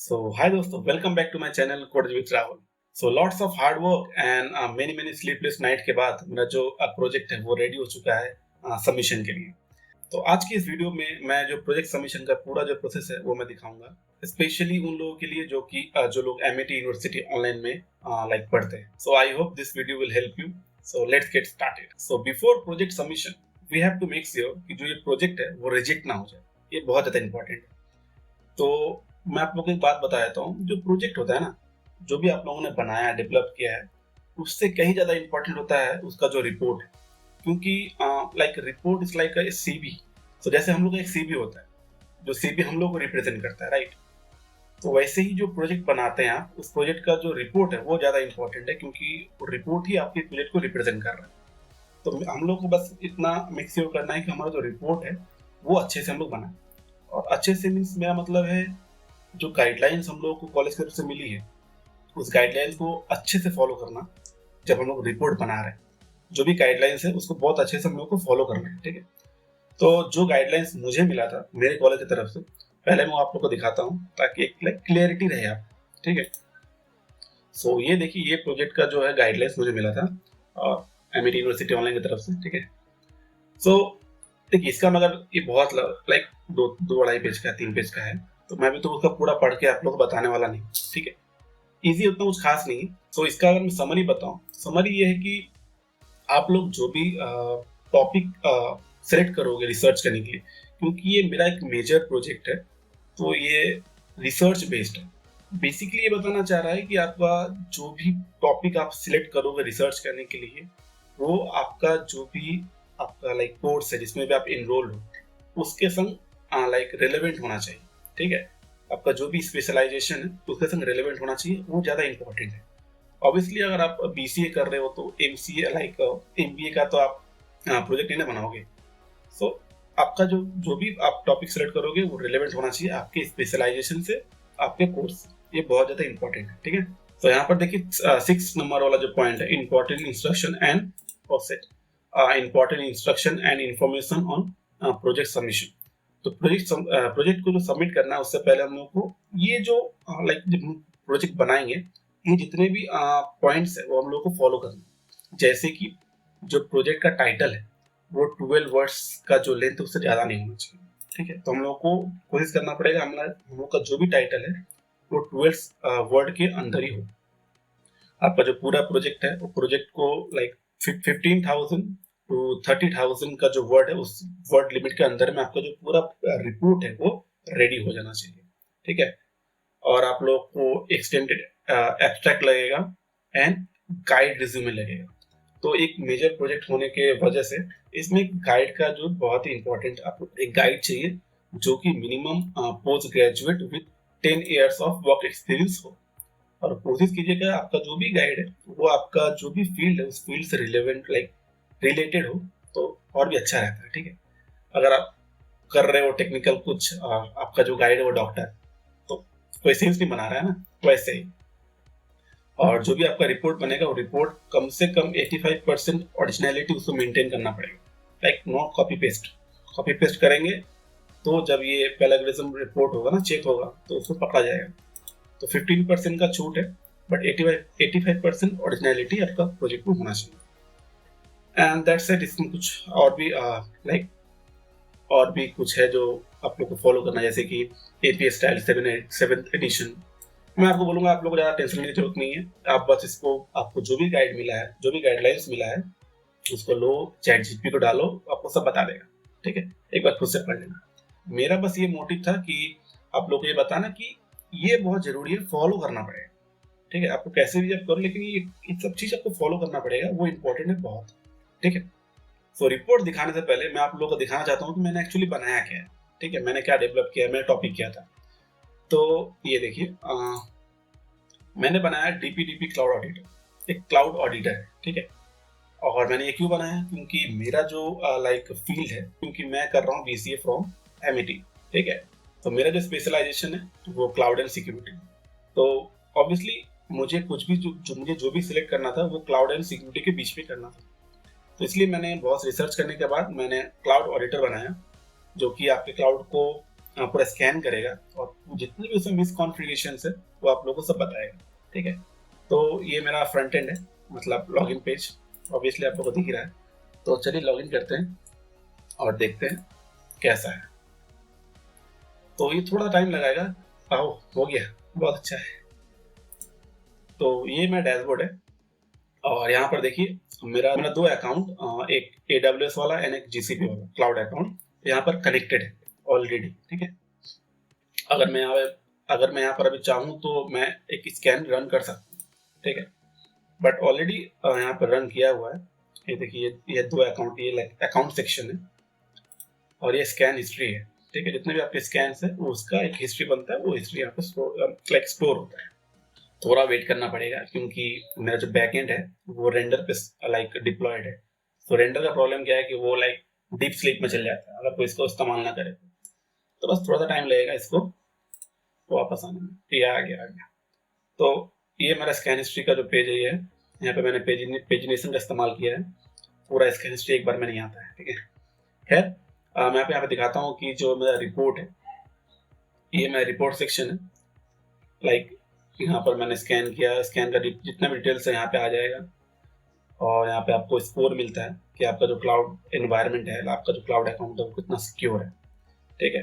So, hi दोस्तों, welcome back to my channel Code with Rahul. So, lots of hard work and many sleepless night के बाद मेरा जो project है वो रेडी हो चुका है सबमिशन के लिए। तो आज की इस वीडियो में मैं जो प्रोजेक्ट सबमिशन का पूरा जो प्रोसेस है वो मैं दिखाऊंगा, स्पेशली उन लोगों के लिए जो लोग एमआईटी यूनिवर्सिटी ऑनलाइन में पढ़ते हैं। So I hope this video will help you. So let's get started. So before project submission we have to make sure कि जो ये प्रोजेक्ट है वो रिजेक्ट ना हो जाए। ये बहुत ज्यादा इंपॉर्टेंट है। तो मैं आप लोगों को एक बात बता देता हूँ, जो प्रोजेक्ट होता है ना, जो भी आप लोगों ने बनाया डेवलप किया है, उससे कहीं ज्यादा इंपॉर्टेंट होता है उसका जो रिपोर्ट है। क्योंकि report is like a CV. तो जैसे हम लोग का एक सीवी होता है, जो सीवी हम लोग को रिप्रेजेंट करता है, राइट। तो वैसे ही जो प्रोजेक्ट बनाते हैं आप, उस प्रोजेक्ट का जो रिपोर्ट है वो ज्यादा इंपॉर्टेंट है, क्योंकि रिपोर्ट ही आपके प्रोजेक्ट को रिप्रेजेंट कर रहा है। तो हम लोग को बस इतना मेक श्योर करना है कि हमारा जो रिपोर्ट है वो अच्छे से हम लोग बनाए। और अच्छे से मीन्स मेरा मतलब है, जो गाइडलाइंस हम लोगों को कॉलेज की तरफ से मिली है, उस गाइडलाइंस को अच्छे से फॉलो करना। जब हम लोग रिपोर्ट बना रहे हैं, जो भी गाइडलाइंस है उसको बहुत अच्छे से हम लोग को फॉलो करना है, ठीक है। तो जो गाइडलाइंस मुझे मिला था मेरे कॉलेज की तरफ से, पहले मैं आप लोग को दिखाता हूँ ताकि एक क्लियरिटी रहे आप, ठीक है। सो ये देखिए, ये प्रोजेक्ट का जो है गाइडलाइंस मुझे मिला था और एमआईटी यूनिवर्सिटी ऑनलाइन की तरफ से, ठीक है। सो देखिए, इसका मगर ये बहुत दो अढ़ाई पेज का है, 3 पेज का है। तो मैं भी तो उसका पूरा पढ़ के आप लोग को बताने वाला नहीं, ठीक है। इजी उतना कुछ खास नहीं है। तो इसका अगर मैं समरी बताऊं, समरी ये है कि आप लोग जो भी टॉपिक सेलेक्ट करोगे रिसर्च करने के लिए, क्योंकि ये मेरा एक मेजर प्रोजेक्ट है, तो ये रिसर्च बेस्ड है। बेसिकली ये बताना चाह रहा है कि आपका जो भी टॉपिक आप सिलेक्ट करोगे रिसर्च करने के लिए, वो आपका जो भी आपका कोर्स है जिसमें भी आप इनरोल हो, उसके संग रिलेवेंट होना चाहिए, ठीक है। आपका जो भी स्पेशलाइजेशन है उसके संग रिलेवेंट होना चाहिए, वो ज़्यादा इंपॉर्टेंट है। ऑब्वियसली अगर आप बीसीए कर रहे हो तो एमसीए एमबीए का तो आप प्रोजेक्ट नहीं ना बनाओगे। सो आपका जो जो भी आप टॉपिक सेलेक्ट करोगे वो रिलेवेंट होना चाहिए आपके स्पेशलाइजेशन से, आपके कोर्स से। ये बहुत ज़्यादा इंपॉर्टेंट है, ठीक है। तो यहाँ पर देखिए 6 नंबर वाला जो पॉइंट है, important instruction and process, important instruction and information on project submission. तो प्रोजेक्ट को जो सबमिट करना है, उससे पहले हम लोग को ये जो जब प्रोजेक्ट बनाएंगे, ये जितने भी पॉइंट्स है वो हम लोग को फॉलो करना है। जैसे कि जो प्रोजेक्ट का टाइटल है वो 12 वर्ड्स का जो लेंथ उससे ज़्यादा नहीं होना चाहिए, ठीक है। तो हम लोग को कोशिश करना पड़ेगा हम लोग का जो भी टाइटल है वो 12 वर्ड के अंदर ही हो। आपका जो पूरा प्रोजेक्ट है वो प्रोजेक्ट को 15,000 टू 30,000 का जो वर्ड है, उस वर्ड लिमिट के अंदर में आपका जो पूरा रिपोर्ट है वो रेडी हो जाना चाहिए, ठीक है। और आप लोग को एक्सटेंडेड एब्स्ट्रैक्ट लगेगा एंड गाइड रिज्यूमे लगेगा। तो एक मेजर प्रोजेक्ट होने के वजह से इसमें गाइड का जो बहुत ही इंपॉर्टेंट, आपको एक गाइड चाहिए जो कि minimum post graduate with 10 years of work experience हो। और कोशिश कीजिएगा आपका जो भी गाइड है वो आपका जो भी फील्ड है उस फील्ड से रिलेटेड हो, तो और भी अच्छा रहता है, ठीक है। अगर आप कर रहे हो टेक्निकल कुछ और आपका जो गाइड है वो डॉक्टर, तो कोई सेंस नहीं बना रहा है ना, वैसे ही। और जो भी आपका रिपोर्ट बनेगा वो रिपोर्ट कम से कम 85% ओरिजिनलिटी उसको मेंटेन करना पड़ेगा, नो कॉपी पेस्ट करेंगे तो जब ये प्लेगरिज्म रिपोर्ट होगा ना, चेक होगा, तो उसको पकड़ा जाएगा। तो 15% का छूट है, बट 85% ओरिजिनलिटी आपका प्रोजेक्ट में होना चाहिए। And that's it. इसमें कुछ और भी कुछ है जो आप लोग को फॉलो करना है, जैसे कि एपीएस स्टाइल 7th एडिशन। मैं आपको बोलूंगा आप लोग को ज़्यादा टेंशन लेने की जरूरत नहीं है। आप बस इसको, आपको जो भी गाइड मिला है, जो भी गाइडलाइंस मिला है, उसको लो, चैट जीपीटी को डालो, आपको सब बता देगा, ठीक है। एक बार खुद से पढ़ लेना। मेरा बस ये मोटिव था कि आप लोग को ये बताना कि ये बहुत जरूरी है, फॉलो करना पड़ेगा, ठीक है। आपको कैसे भी आप करो, लेकिन ये सब चीज आपको फॉलो करना पड़ेगा, वो इंपॉर्टेंट है बहुत, ठीक है। सो रिपोर्ट दिखाने से पहले मैं आप लोगों को दिखाना चाहता हूँ कि मैंने एक्चुअली बनाया क्या है, ठीक है। मैंने क्या डेवलप किया, मैंने टॉपिक क्या था। तो ये देखिए, मैंने बनाया डीपीडीपी क्लाउड ऑडिटर, एक क्लाउड ऑडिटर है, ठीक है। और मैंने ये क्यों बनाया, क्योंकि मेरा जो फील्ड है, क्योंकि मैं कर रहा हूँ बीसीए फ्रॉम एमआईटी, ठीक है। तो मेरा जो स्पेशलाइजेशन है वो क्लाउड एंड सिक्योरिटी। तो ऑब्वियसली मुझे कुछ भी मुझे जो भी सिलेक्ट करना था वो क्लाउड एंड सिक्योरिटी के बीच में करना था। तो इसलिए मैंने बहुत रिसर्च करने के बाद मैंने क्लाउड ऑडिटर बनाया, जो कि आपके क्लाउड को पूरा स्कैन करेगा और जितने भी उसमें मिसकॉन्फ़िगरेशंस है वो आप लोगों को सब बताएगा। ठीक है, तो ये मेरा फ्रंट एंड है, मतलब लॉगिन पेज ऑब्वियसली आप लोगों को दिख रहा है। तो चलिए लॉगिन करते हैं और देखते हैं कैसा है। तो ये थोड़ा टाइम लगाएगा। आओ, हो गया, बहुत अच्छा है। तो ये मेरा डैशबोर्ड है और यहाँ पर देखिए मेरा मेरा दो अकाउंट, एक AWS वाला एंड एक GCP वाला क्लाउड अकाउंट यहाँ पर कनेक्टेड है ऑलरेडी। ठीक है, अगर मैं यहाँ पर अभी चाहूँ तो मैं एक स्कैन रन कर सकता हूँ। ठीक है, बट ऑलरेडी यहाँ पर रन किया हुआ है। ये देखिए, ये दो अकाउंट, ये लाइक अकाउंट सेक्शन है और ये स्कैन हिस्ट्री है। ठीक है, जितने भी आपके स्कैन है वो उसका एक हिस्ट्री बनता है, वो हिस्ट्री यहाँ पे स्टोर होता है। थोड़ा वेट करना पड़ेगा क्योंकि मेरा जो बैकएंड है वो रेंडर पे लाइक डिप्लॉयड है। तो रेंडर का प्रॉब्लम क्या है कि वो लाइक डीप स्लीप में चल जाता है अगर कोई इसको इस्तेमाल ना करे। तो बस थोड़ा सा टाइम लगेगा इसको वापस आने में। ये आ गया। तो ये मेरा स्कैन हिस्ट्री का जो पेज है, ये है। यहाँ पे मैंने पेजिनेशन का इस्तेमाल किया है। पूरा स्कैन हिस्ट्री एक बार में नहीं आता है। ठीक है, खैर मैं यहाँ पे दिखाता हूँ कि जो मेरा रिपोर्ट है, ये मेरा रिपोर्ट सेक्शन है। लाइक यहाँ पर मैंने स्कैन किया, स्कैन का जितना भी डिटेल्स है यहाँ पे आ जाएगा और यहाँ पे आपको स्कोर मिलता है कि आपका जो क्लाउड एनवायरनमेंट है, आपका जो क्लाउड अकाउंट है वो कितना सिक्योर है। ठीक है,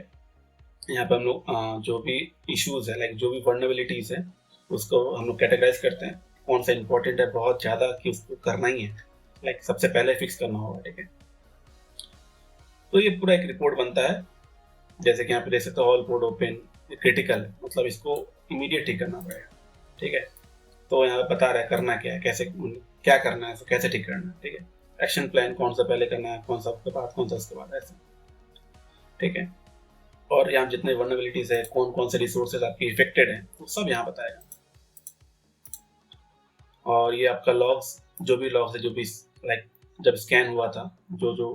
यहाँ पे हम लोग जो भी इश्यूज है, लाइक जो भी वर्नरेबिलिटीज है, उसको हम लोग कैटेगराइज करते हैं। कौन सा इंपॉर्टेंट है बहुत ज़्यादा कि उसको करना ही है, लाइक सबसे पहले फिक्स करना होगा। ठीक है, तो ये पूरा एक रिपोर्ट बनता है। जैसे कि यहाँ पे देख सकते हो, ऑल पोर्ट ओपन, क्रिटिकल है, मतलब इसको इमीडिएट ठीक करना पड़ेगा। ठीक है, तो यहाँ पे बता रहा है करना क्या है, कैसे क्या करना है, कैसे ठीक करना है। ठीक है, एक्शन प्लान कौन सा पहले करना है, कौन सा उसके बाद, कौन सा उसके बाद, ऐसे। ठीक है, और यहाँ जितने वर्नरेबिलिटीज है, कौन कौन से रिसोर्सेज आपकी इफेक्टेड हैं, वो सब यहाँ बताएगा। और ये आपका लॉग्स, जो भी लॉग्स है, जो भी लाइक जब स्कैन हुआ था, जो जो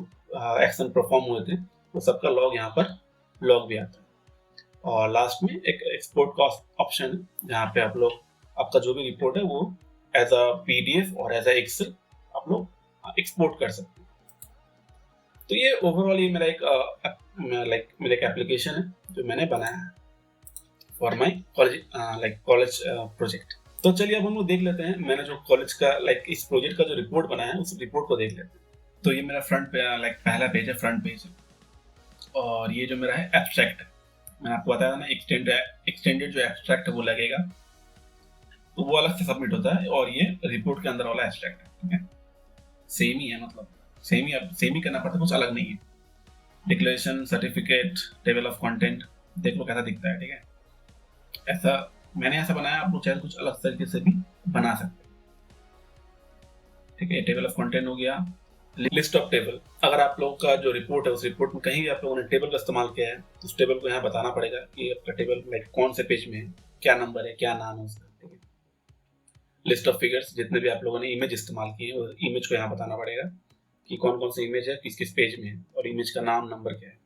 एक्शन परफॉर्म हुए थे, वो सबका लॉग यहाँ पर लॉग भी आता है। और लास्ट में एक एक्सपोर्ट का ऑप्शन है जहाँ पे आप लोग आपका जो भी रिपोर्ट है वो एज अ PDF और एज अ एक्सेल आप लोग एक्सपोर्ट कर सकते हैं। तो ये ओवरऑल ये मेरा एक मेरा एक एप्लीकेशन है जो मैंने बनाया है फॉर माई कॉलेज प्रोजेक्ट। तो चलिए अब हम लोग देख लेते हैं मैंने जो कॉलेज का इस प्रोजेक्ट का जो रिपोर्ट बनाया है, उस रिपोर्ट को देख लेते हैं। तो ये मेरा फ्रंट पे पहला पेज है, फ्रंट पेज है। और ये जो मेरा है एब्स्ट्रैक्ट है, मैंने आपको बताया था ना, एक्सटेंडेड जो एब्स्ट्रैक्ट है वो लगेगा, तो वो अलग से सबमिट होता है। और ये रिपोर्ट के अंदर वाला एब्स्ट्रैक्ट है। ठीक है, सेम ही है, मतलब सेम ही करना पड़ता है, कुछ अलग नहीं है। Declaration, certificate, table of content, देख लो कैसा दिखता है। ठीक है, ऐसा मैंने ऐसा बनाया, आप लोग चाहे कुछ अलग तरीके से भी बना सकते हैं। ठीक है, टेबल ऑफ कंटेंट हो गया। लिस्ट ऑफ टेबल, अगर आप लोगों का जो रिपोर्ट है उस रिपोर्ट में कहीं भी आप लोगों ने टेबल का इस्तेमाल किया है तो उस टेबल को यहाँ बताना पड़ेगा कि आपका टेबल कौन से पेज में है, क्या नंबर है, क्या नाम है उसका। ठीक है, लिस्ट ऑफ फिगर्स, जितने भी आप लोगों ने इमेज इस्तेमाल किए हैं इमेज को यहाँ बताना पड़ेगा कि कौन कौन सी इमेज है, किस किस पेज में है, और इमेज का नाम, नंबर क्या है।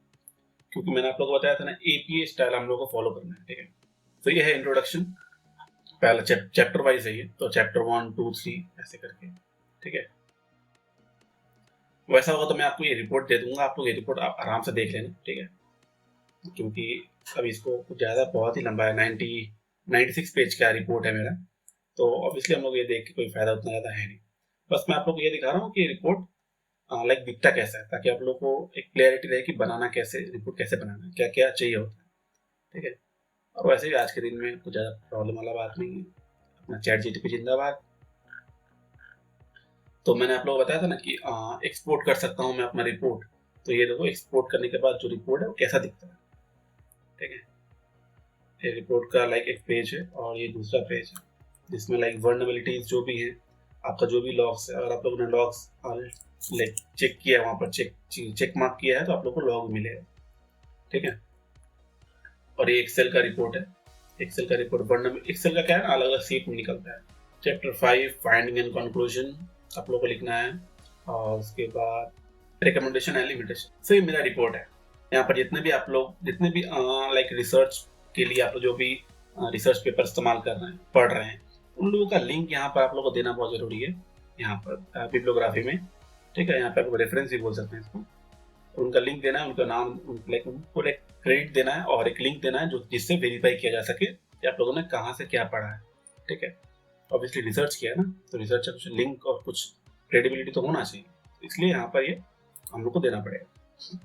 क्योंकि मैंने आप लोगों को बताया था ना, APA स्टाइल हम लोग को फॉलो करना है। ठीक है, तो ये है इंट्रोडक्शन, पहला चैप्टर वाइज है ये, तो चैप्टर 1, 2, 3 ऐसे करके। ठीक है, वैसा होगा तो मैं आपको ये रिपोर्ट दे दूंगा, आप लोग ये रिपोर्ट आप आराम से देख लेना। ठीक है, क्योंकि अभी इसको कुछ ज़्यादा बहुत ही लंबा है, 96 पेज का रिपोर्ट है मेरा, तो ऑब्वियसली हम लोग ये देख के कोई फायदा उतना ज़्यादा है नहीं। बस मैं आप लोग को ये दिखा रहा हूँ कि रिपोर्ट दिखता कैसा है, ताकि आप लोग को एक क्लियरिटी रहे कि बनाना कैसे, रिपोर्ट कैसे बनाना है, क्या क्या चाहिए होता है। ठीक है, और वैसे भी आज के दिन में कुछ ज़्यादा प्रॉब्लम वाला बात नहीं है, अपना ChatGPT जिंदाबाद। तो मैंने आप लोगों को बताया था ना कि एक्सपोर्ट कर सकता हूँ मैं अपना रिपोर्ट। तो ये देखो, एक्सपोर्ट करने के बाद जो रिपोर्ट है वो कैसा दिखता है। ठीक है, ये रिपोर्ट का एक पेज है और ये दूसरा पेज है जिसमें वर्नरेबिलिटीज जो भी है, आपका जो भी लॉग्स है, अगर आप लोगों ने लॉग्स चेक किया है, वहाँ पर चेक मार्क किया है तो आप लोग को लॉग मिलेगा। ठीक है, और ये एक्सेल का रिपोर्ट है। एक्सेल का रिपोर्ट एक्सेल का क्या है ना, अलग अलग सीट में निकलता है। चैप्टर 5 फाइंडिंग एंड कंक्लूजन आप लोग को लिखना है, और उसके बाद रिकमेंडेशन एंड लिमिटेशन। सो ये मेरा रिपोर्ट है। यहाँ पर जितने भी रिसर्च के लिए आप लोग जो भी रिसर्च पेपर इस्तेमाल कर रहे हैं, पढ़ रहे हैं, उन लोगों का लिंक यहाँ पर आप लोग को देना बहुत जरूरी है। यहाँ पर बिब्लियोग्राफी में, ठीक है, यहाँ पे आप रेफरेंस भी बोल सकते हैं इसको, उनका लिंक देना है, उनका नाम, उनको क्रेडिट देना है और एक लिंक देना है जो जिससे वेरीफाई किया जा सके कि आप लोगों ने कहाँ से क्या पढ़ा है। ठीक है, ऑब्वियसली रिसर्च किया है ना, तो रिसर्च का कुछ लिंक और कुछ क्रेडिबिलिटी तो होना चाहिए, इसलिए यहाँ पर ये हम लोग को देना पड़ेगा।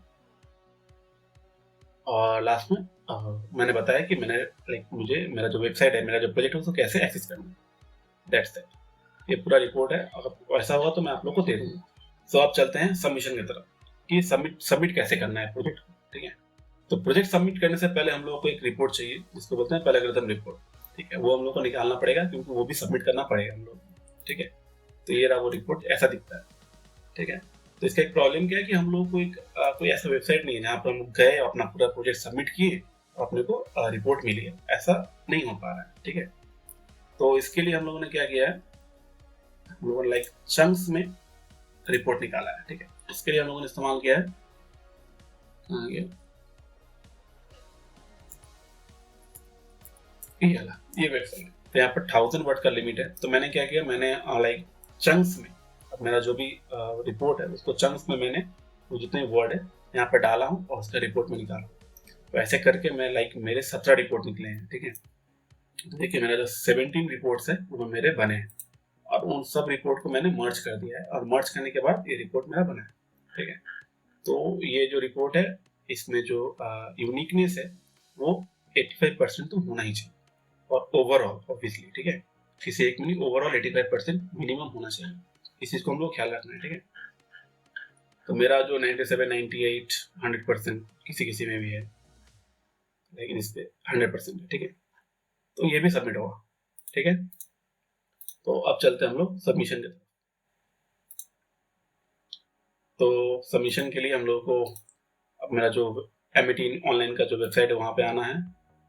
और लास्ट में मैंने बताया कि मैंने मुझे मेरा जो वेबसाइट है, मेरा जो प्रोजेक्ट है उसको कैसे एक्सेस करना है, दैट्स दैट। ये पूरा रिपोर्ट है, अगर ऐसा होगा तो मैं आप लोग को दे दूंगा। सो अब चलते हैं सबमिशन की तरफ कि सबमिट कैसे करना है प्रोजेक्ट को। ठीक है, तो प्रोजेक्ट सबमिट करने से पहले हम लोगों को एक रिपोर्ट चाहिए जिसको बोलते हैं पैराग्राफ रिपोर्ट। ठीक है, वो हम लोग को निकालना पड़ेगा क्योंकि वो भी सबमिट करना पड़ेगा हम लोग। ठीक है, तो ये रहा वो रिपोर्ट, ऐसा दिखता है। ठीक है, तो इसका एक प्रॉब्लम क्या है कि हम लोग को कोई ऐसा वेबसाइट नहीं है जहाँ पर हम लोग गए अपना पूरा प्रोजेक्ट सबमिट किए और अपने को रिपोर्ट मिली है, ऐसा नहीं हो पा रहा है। ठीक है, तो इसके लिए हम लोगों ने क्या किया है, हम लोगों ने चंक्स में रिपोर्ट निकाला है। ठीक है, इसके लिए हम लोगों ने इस्तेमाल किया है ये वेबसाइट। तो यहाँ पर 1000 वर्ड का लिमिट है, तो मैंने क्या किया, मैंने चंक्स में अब मेरा जो भी रिपोर्ट है उसको चंक्स में मैंने वो जितने वर्ड है यहाँ पर डाला हूँ और उसका रिपोर्ट में निकाला। तो ऐसे करके मैं मेरे 17 रिपोर्ट निकले हैं। ठीक है, तो देखिए मेरा जो 17 रिपोर्ट्स है वो मेरे बने हैं और उन सब रिपोर्ट को मैंने मर्ज कर दिया है और मर्ज करने के बाद ये रिपोर्ट मेरा बना है। ठीक है, तो ये जो रिपोर्ट है इसमें जो यूनिकनेस है वो 85% तो होना ही चाहिए और ओवरऑल ऑब्वियसली। ठीक है, किसी एक में नहीं, ओवरऑल 85% मिनिमम होना चाहिए, इस चीज को हम लोग ख्याल रखना है। ठीक है, तो मेरा जो 97, 98, 100% किसी किसी में भी है, लेकिन इस पे 100% है। ठीक है, तो ये भी सबमिट होगा। ठीक है, तो अब चलते हैं हम लोग सबमिशन की तरफ। तो सबमिशन के लिए हम लोग को अब मेरा जो M18 ऑनलाइन का जो वेबसाइट है वहाँ पे आना है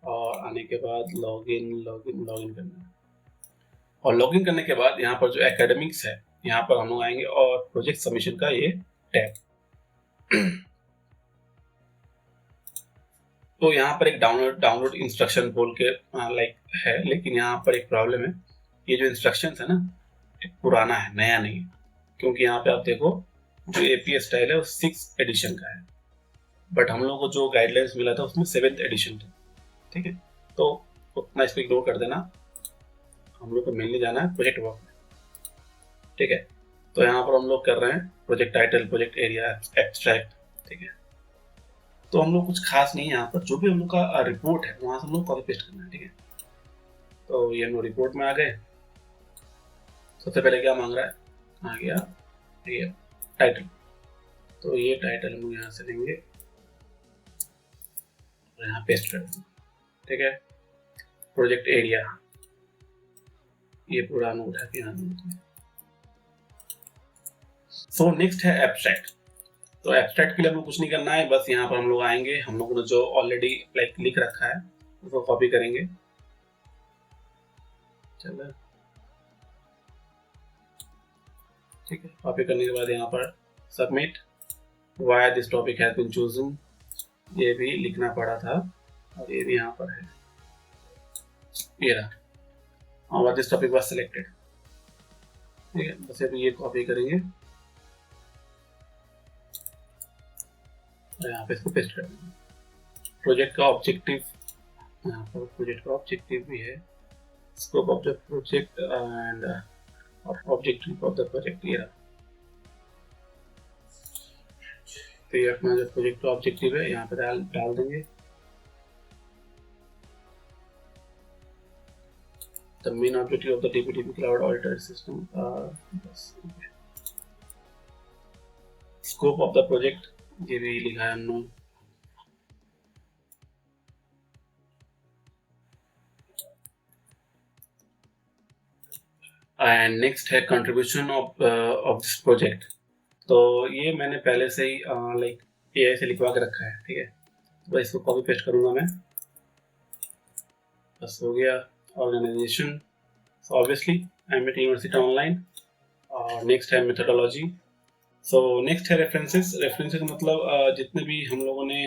और आने के बाद लॉगिन करना है। और लॉगिन करने के बाद यहाँ पर जो एकेडमिक्स है यहाँ पर हम लोग आएंगे और प्रोजेक्ट सबमिशन का ये टैब। तो यहाँ पर एक डाउनलोड इंस्ट्रक्शन बोल के है, लेकिन यहाँ पर एक प्रॉब्लम है, ये जो इंस्ट्रक्शंस है ना पुराना है, नया नहीं है। क्योंकि यहाँ पे आप देखो जो APA स्टाइल है वो 6th एडिशन का है, बट हम लोग को जो गाइडलाइंस मिला था उसमें 7th एडिशन था। ठीक है, तो उतना इसको इग्नोर कर देना, हम लोग को मेनली जाना है प्रोजेक्ट वर्क में। ठीक है, तो यहाँ पर हम लोग कर रहे हैं project title, project area, extract. ठीक है, तो हम लोग कुछ खास नहीं है यहाँ पर, जो भी हम लोग का रिपोर्ट है वहां से हम लोग कॉपी पेस्ट करना है। ठीक है, तो ये हम लोग रिपोर्ट में आ गए। सबसे पहले क्या मांग रहा है, आ गया ये टाइटल, तो ये टाइटल हम लोग यहाँ से लेंगे और यहाँ पेस्ट कर देंगे। ठीक है, प्रोजेक्ट एरिया ये पूरा हम उठा के यहाँ देंगे। सो नेक्स्ट है एब्स्ट्रैक्ट। तो एब्स्ट्रैक्ट के लिए हमको कुछ नहीं करना है, बस यहाँ पर हम लोग आएंगे, हम लोगों ने जो ऑलरेडी लिख रखा है उसको कॉपी करेंगे। चलो ठीक है, कॉपी करने के बाद यहाँ पर submit, why this topic has been chosen, ये भी लिखना पड़ा था और ये भी यहाँ पर है, ये रहा, why this topic was selected. ठीक है, बस अभी ये कॉपी करेंगे और यहाँ पे इसको पेस्ट कर देंगे। प्रोजेक्ट का ऑब्जेक्टिव, यहाँ पर प्रोजेक्ट का ऑब्जेक्टिव भी है, scope of the project and objective of the project, ये रहा। तो ये अपना जो प्रोजेक्ट का ऑब्जेक्टिव है यहाँ पे डाल देंगे। The main objective of the DBDB Cloud Auditor System. Scope of the project ये भी लिखा है हमने। एंड नेक्स्ट है कंट्रीब्यूशन ऑफ दिस प्रोजेक्ट। तो ये मैंने पहले से ही AI से लिखवा के रखा है। ठीक है, तो इसको कॉपी पेस्ट करूंगा मैं, बस हो गया। Organisation, obviously IMT university online. और नेक्स्ट है मेथोडोलॉजी। सो नेक्स्ट है रेफरेंसेस। रेफरेंसेस मतलब जितने भी हम लोगों ने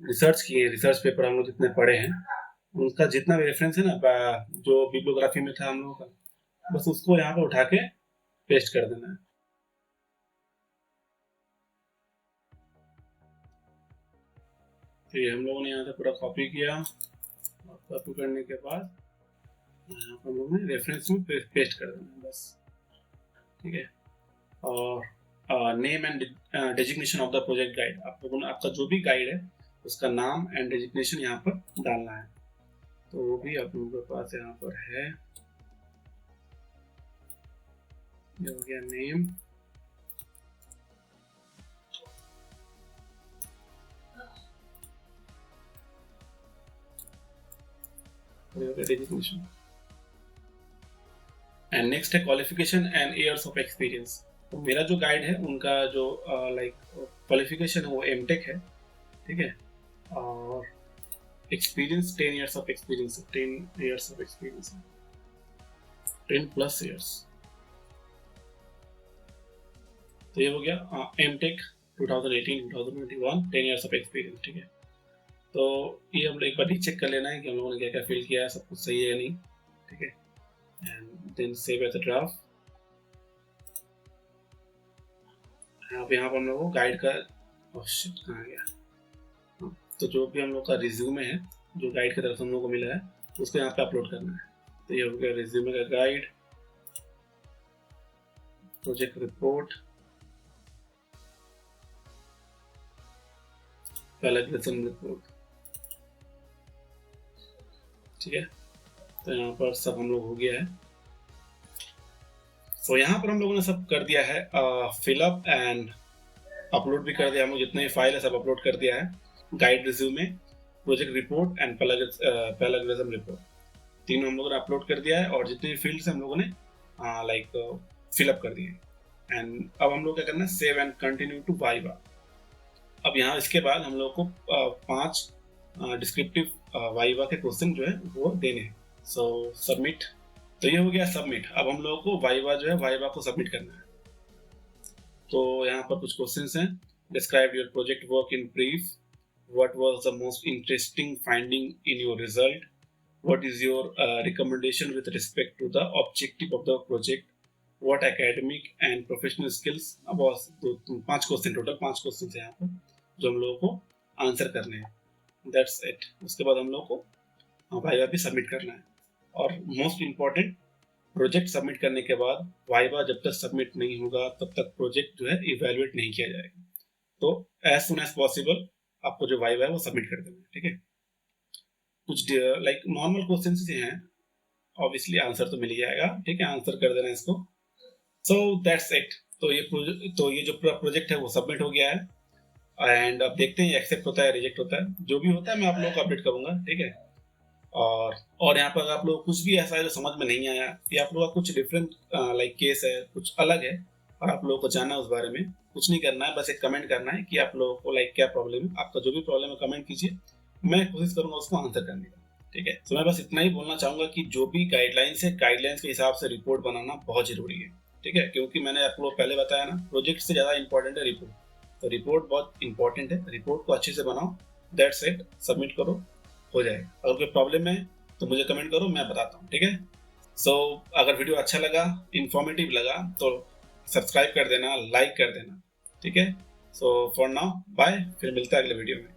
रिसर्च किए, रिसर्च पेपर हम लोग जितने पढ़े हैं उनका जितना भी रेफरेंस है ना जो बिब्लियोग्राफी में था हम लोगों का, बस उसको यहाँ पे उठा के पेस्ट कर देना है। तो ये हम लोगों ने यहाँ से पूरा कॉपी किया, और कॉपी करने के बाद यहाँ पर हम लोग ने रेफरेंस में पेस्ट कर देना बस, ठीक है। और name and designation of the project guide, आप लोगों ने आपका जो भी गाइड है उसका नाम एंड डेजिग्नेशन यहाँ पर डालना है। तो वो भी आप लोगों के पास यहाँ पर है, ये हो गया नेम, डेजिग्नेशन, एंड नेक्स्ट है qualification and years of experience. तो मेरा जो गाइड है उनका जो लाइक क्वालिफिकेशन है वो एमटेक है, ठीक है, और experience 10 years of experience, 10 years of experience, 10+ years. तो ये हो गया एमटेक 2018-2021, 10 इयर्स ऑफ एक्सपीरियंस, ठीक है। तो ये हम लोग एक बार रीचेक कर लेना है कि हम लोगों ने क्या क्या फिल किया है, सब कुछ सही है या नहीं, ठीक है। And then save as a draft. अब यहाँ पर हम लोग को गाइड का कहाँ गया, तो जो भी हम लोग का रिज्यूमे है जो गाइड की तरफ से हम लोग को मिला है उसको यहाँ पे अपलोड करना है। तो ये हो गया रिज्यूमे का guide, project report, plagiarism report, ठीक है। तो यहाँ पर सब हम लोग हो गया है। तो यहाँ पर हम लोगों ने सब कर दिया है, फिलअप एंड अपलोड भी कर दिया, हम लोग जितने फाइल है सब अपलोड कर दिया है। Guide, resume, project report and plagiarism report, तीनों हम लोगों ने अपलोड कर दिया है, और जितने फील्ड्स हम लोगों ने लाइक फिलअप कर दिए। एंड अब हम लोग क्या करना है, save and continue to viva. अब यहाँ इसके बाद हम लोग को 5 डिस्क्रिप्टिव वाइवा के क्वेश्चन जो है वो देने हैं। सो सबमिट। तो ये हो गया सबमिट। अब हम लोगों को वाइवा जो है वाइवा को सबमिट करना है। तो यहाँ पर कुछ क्वेश्चंस हैं। Describe your project work in brief, what was the most interesting finding in your result, what is your recommendation with respect to the objective of the project, what academic and professional skills। अब 5 question, total 5 question है यहाँ पर जो हम लोगों को answer करने हैं। That's it. उसके बाद हम लोग को वाइवा भी सबमिट करना है। और मोस्ट इम्पॉर्टेंट, प्रोजेक्ट सबमिट करने के बाद वाइवा जब तक सबमिट नहीं होगा तब तक प्रोजेक्ट जो है इवेल्युएट नहीं किया जाएगा। तो एज सुन एज पॉसिबल आपको जो वाइवा है वो सबमिट कर देना है, ठीक है। कुछ लाइक नॉर्मल क्वेश्चन से हैं, ऑब्वियसली आंसर तो मिल ही जाएगा, ठीक है, आंसर कर देना इसको। So that's it. तो ये जो पूरा प्रोजेक्ट है वो सबमिट हो गया है। एंड अब देखते हैं एक्सेप्ट होता है, रिजेक्ट होता है, जो भी होता है मैं आप लोगों को अपडेट करूंगा, ठीक है। और यहाँ पर आप लोग कुछ भी ऐसा है जो समझ में नहीं आया, या आप लोगों का कुछ डिफरेंट लाइक केस है, कुछ अलग है, और आप लोगों को जानना है उस बारे में, कुछ नहीं करना है, बस एक कमेंट करना है कि आप लोगों को लाइक क्या प्रॉब्लम है। आपका जो भी प्रॉब्लम है कमेंट कीजिए, मैं कोशिश करूंगा उसको आंसर करने का, ठीक है। तो मैं बस इतना ही बोलना चाहूंगा कि जो भी गाइडलाइंस है, गाइडलाइंस के हिसाब से रिपोर्ट बनाना बहुत जरूरी है, ठीक है। क्योंकि मैंने आप लोग पहले बताया ना, प्रोजेक्ट से ज्यादा इंपॉर्टेंट है रिपोर्ट। तो रिपोर्ट बहुत इंपॉर्टेंट है, रिपोर्ट को अच्छे से बनाओ। दैट्स इट, सबमिट करो, हो जाएगा। अगर कोई प्रॉब्लम है तो मुझे कमेंट करो, मैं बताता हूँ, ठीक है। सो अगर वीडियो अच्छा लगा, इंफॉर्मेटिव लगा, तो सब्सक्राइब कर देना, लाइक कर देना, ठीक है। सो फॉर नाउ बाय, फिर मिलता है अगले वीडियो में।